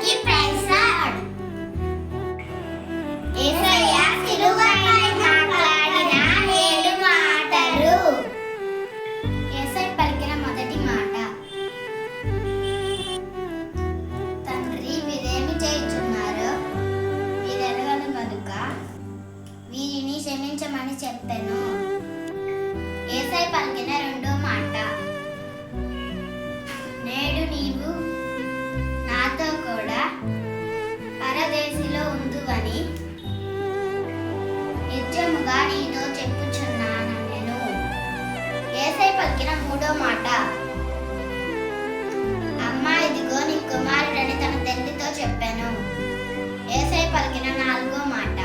అందరికీ praise lord. యేసయ్య సిలువపై మాట్లాడిన 7 మాటలు. యేసయ్య పలికిన మొదటి మాట, తండ్రి వీరేమి చేయుచున్నారో వీరెరగని కనుక వీరిని క్షమించమని చెప్పెను. యేసయ్య పలికిన రెండో మాట, నేడు నీవు నాతో కూడా పరదేశిలో ఉందువని నిత్యముగా నీతో చెప్పుచున్నానెను. యేసయ్య పలికిన మూడో మాట, అమ్మా ఇదిగో నీ కుమారుడని తన తల్లితో చెప్పాను. యేసయ్య పలికిన నాలుగో మాట,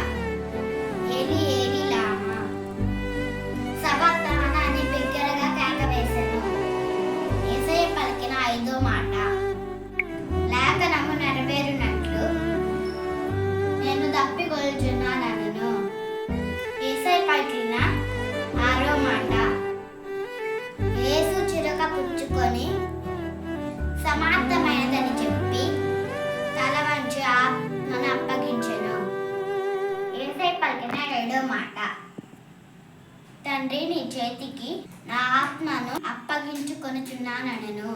ఏలి ఏలి లామా సబక్తానా అని బిగ్గరగా కేక వేసెను. యేసయ్య పలికిన ఐదో మాట, లేఖనము నెరవేరునట్లు నేను తప్పికొల్చున్నానెను. యేసయ్య పలికిన ఆరో మాట, యేసు చిరక పుచ్చుకొని సమాప్తమైనదని చెప్పి తల వంచి ఆత్మను అప్పగించెను. యేసయ్య పలికిన ఏడో మాట, తండ్రి నీ చేతికి నా ఆత్మను అప్పగించుకొనుచున్నానెను.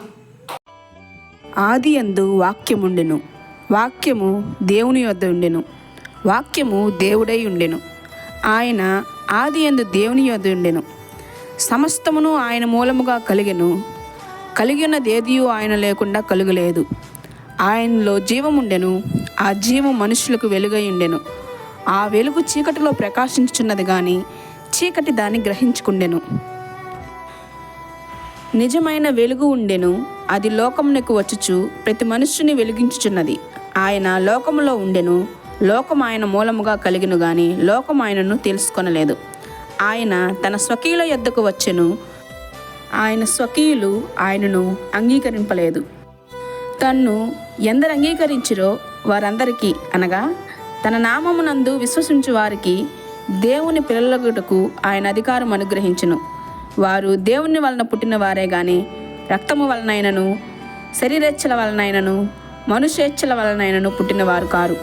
ఆదియందు వాక్యముండెను, వాక్యము దేవుని యొద్ద ఉండెను, వాక్యము దేవుడై ఉండెను. ఆయన ఆదియందు దేవుని యొద్ద ఉండెను. సమస్తమును ఆయన మూలముగా కలిగెను. కలిగినదేదియు ఆయన లేకుండా కలుగలేదు. ఆయనలో జీవముండెను. ఆ జీవం మనుషులకు వెలుగై ఉండెను. ఆ వెలుగు చీకటిలో ప్రకాశించుచున్నది గాని చీకటి దాన్ని గ్రహించుకుండెను. నిజమైన వెలుగు ఉండెను. అది లోకమునకు వచ్చుచు ప్రతి మనుష్యుని వెలిగించుచున్నది. ఆయన లోకములో ఉండెను. లోకం ఆయన మూలముగా కలిగిను గాని లోకం ఆయనను తెలుసుకొనలేదు. ఆయన తన స్వకీయుల యొద్దకు వచ్చెను. ఆయన స్వకీయులు ఆయనను అంగీకరింపలేదు. తన్ను ఎందరు అంగీకరించిరో వారందరికీ, అనగా తన నామమునందు విశ్వసించు వారికి దేవుని పిల్లలగుటకు ఆయన అధికారం అనుగ్రహించును. వారు దేవుని వలన పుట్టిన వారే గాని రక్తము వలనైనను శరీరేచ్ఛల వలనైనను మనుష్యేచ్ఛల వలనైనను పుట్టినవారు కారు.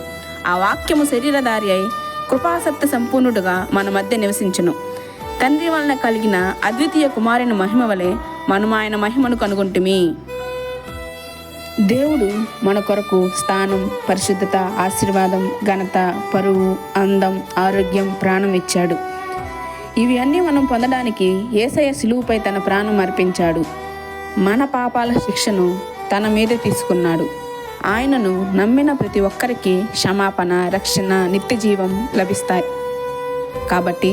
ఆ వాక్యము శరీరధారి అయి కృపాసక్తి సంపూర్ణుడుగా మన మధ్య నివసించును. తండ్రి వలన కలిగిన అద్వితీయ కుమారుని మహిమ వలె మనము ఆయన మహిమను కనుగొంటిమి. దేవుడు మన కొరకు స్థానం, పరిశుద్ధత, ఆశీర్వాదం, ఘనత, పరువు, అందం, ఆరోగ్యం, ప్రాణం ఇచ్చాడు. ఇవి అన్నీ మనం పొందడానికి యేసయ్య సిలువుపై తన ప్రాణం అర్పించాడు. మన పాపాల శిక్షను తన మీద తీసుకున్నాడు. ఆయనను నమ్మిన ప్రతి ఒక్కరికి క్షమాపణ, రక్షణ, నిత్య జీవం లభిస్తాయి. కాబట్టి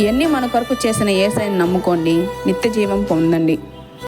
ఇవన్నీ మన కొరకు చేసిన యేసయ్యను నమ్ముకోండి, నిత్య జీవం పొందండి.